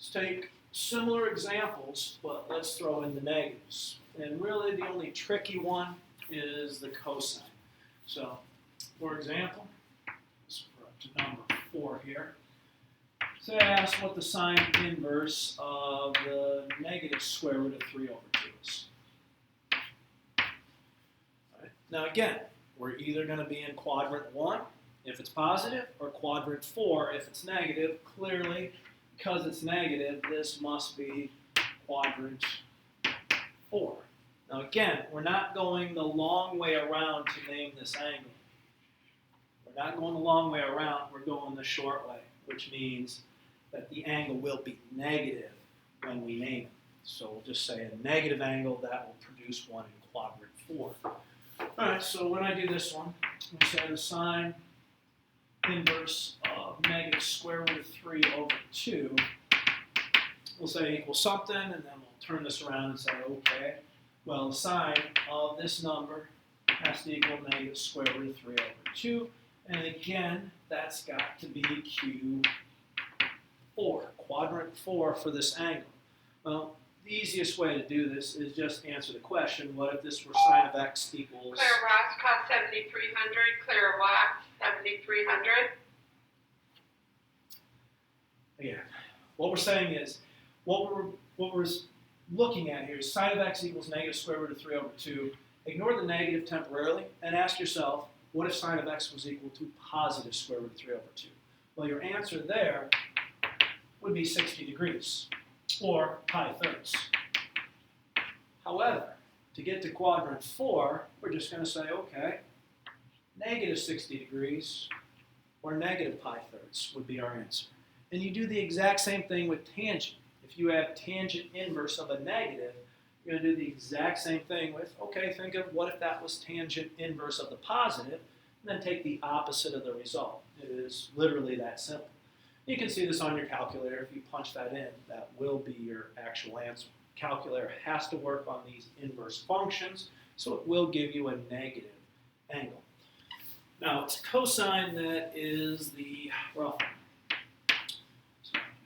let's take similar examples, but let's throw in the negatives. And really the only tricky one is the cosine. So, for example, we're up to number 4 here. Say I asked what the sine inverse of the negative square root of 3 over 2 is. All right. Now again, we're either going to be in quadrant 1 if it's positive or quadrant 4 if it's negative. Clearly, because it's negative, this must be quadrant 4. Now again, we're not going the long way around to name this angle. We're not going the long way around, we're going the short way, which means that the angle will be negative when we name it. So we'll just say a negative angle that will produce one in quadrant 4. Alright, so when I do this one, we'll say the sine inverse of negative square root of 3 over 2, we'll say equals something, and then we'll turn this around and say, okay, well, the sine of this number has to equal negative square root of 3 over 2, and again, that's got to be Q4, quadrant 4 for this angle. Well, the easiest way to do this is just answer the question, what if this were sine of x equals... Clear wax cost 7,300, clear wax 7,300. Again, what we're saying is, what we're looking at here is sine of x equals negative square root of 3 over 2. Ignore the negative temporarily and ask yourself, what if sine of x was equal to positive square root of 3 over 2? Well, your answer there would be 60 degrees, or pi thirds. However, to get to quadrant 4, we're just going to say, okay, negative 60 degrees, or negative pi thirds would be our answer. And you do the exact same thing with tangent. If you have tangent inverse of a negative, you're going to do the exact same thing with, okay, think of what if that was tangent inverse of the positive, and then take the opposite of the result. It is literally that simple. You can see this on your calculator. If you punch that in, that will be your actual answer. Calculator has to work on these inverse functions, so it will give you a negative angle. Now, it's cosine that is the rough one.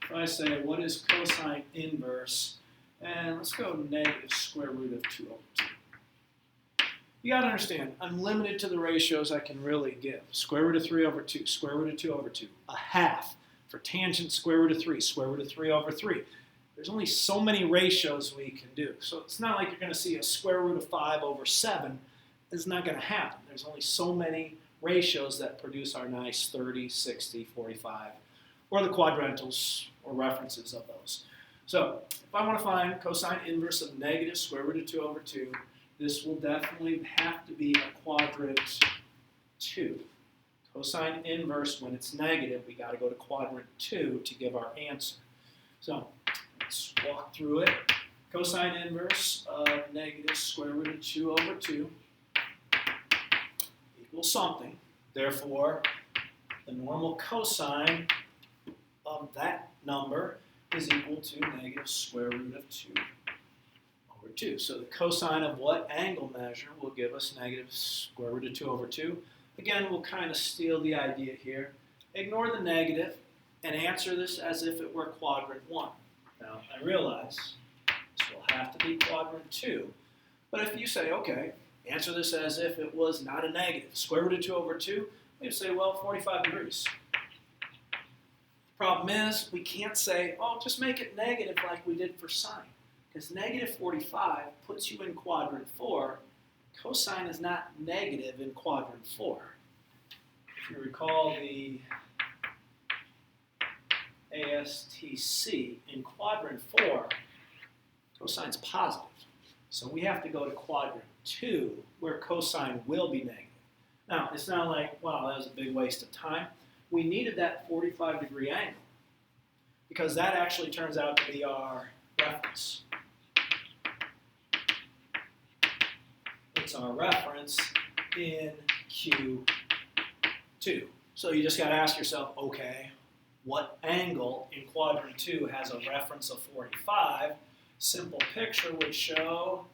If I say, what is cosine inverse? And let's go negative square root of 2 over 2. You got to understand, I'm limited to the ratios I can really give. Square root of 3 over 2, square root of 2 over 2, a half. For tangent, square root of 3, square root of 3 over 3. There's only so many ratios we can do. So it's not like you're going to see a square root of 5 over 7. It's not going to happen. There's only so many ratios that produce our nice 30, 60, 45, or the quadrantals or references of those. So if I want to find cosine inverse of negative square root of 2 over 2, this will definitely have to be a quadrant 2. Cosine inverse, when it's negative, we got to go to quadrant 2 to give our answer. So let's walk through it. Cosine inverse of negative square root of 2 over 2 equals something. Therefore, the normal cosine of that number is equal to negative square root of 2 over 2. So the cosine of what angle measure will give us negative square root of 2 over 2? Again, we'll kind of steal the idea here. Ignore the negative and answer this as if it were quadrant 1. Now, I realize this will have to be quadrant 2. But if you say, okay, answer this as if it was not a negative, square root of 2 over 2, we'd say, well, 45 degrees. Problem is, we can't say, oh, just make it negative like we did for sine. Because negative 45 puts you in quadrant 4. Cosine is not negative in quadrant 4. If you recall the ASTC, in quadrant 4, cosine's positive. So we have to go to quadrant 2, where cosine will be negative. Now, it's not like, wow, that was a big waste of time. We needed that 45-degree angle, because that actually turns out to be our reference. It's our reference in Q2. So you just got to ask yourself, okay, what angle in quadrant 2 has a reference of 45? Simple picture would show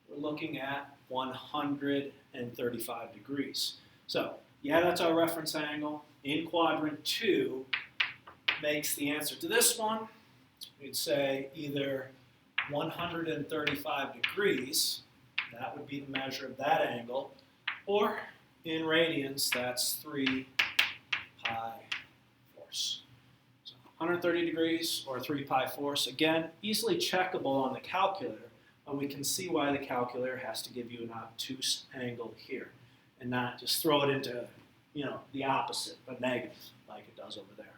we're looking at 135 degrees. So, yeah, that's our reference angle in quadrant 2. Makes the answer to this one we'd say either 135 degrees, that would be the measure of that angle, or in radians, that's 3 pi force. So 130 degrees or 3 pi force, again, easily checkable on the calculator, but we can see why the calculator has to give you an obtuse angle here and not just throw it into, the opposite, a negative, like it does over there.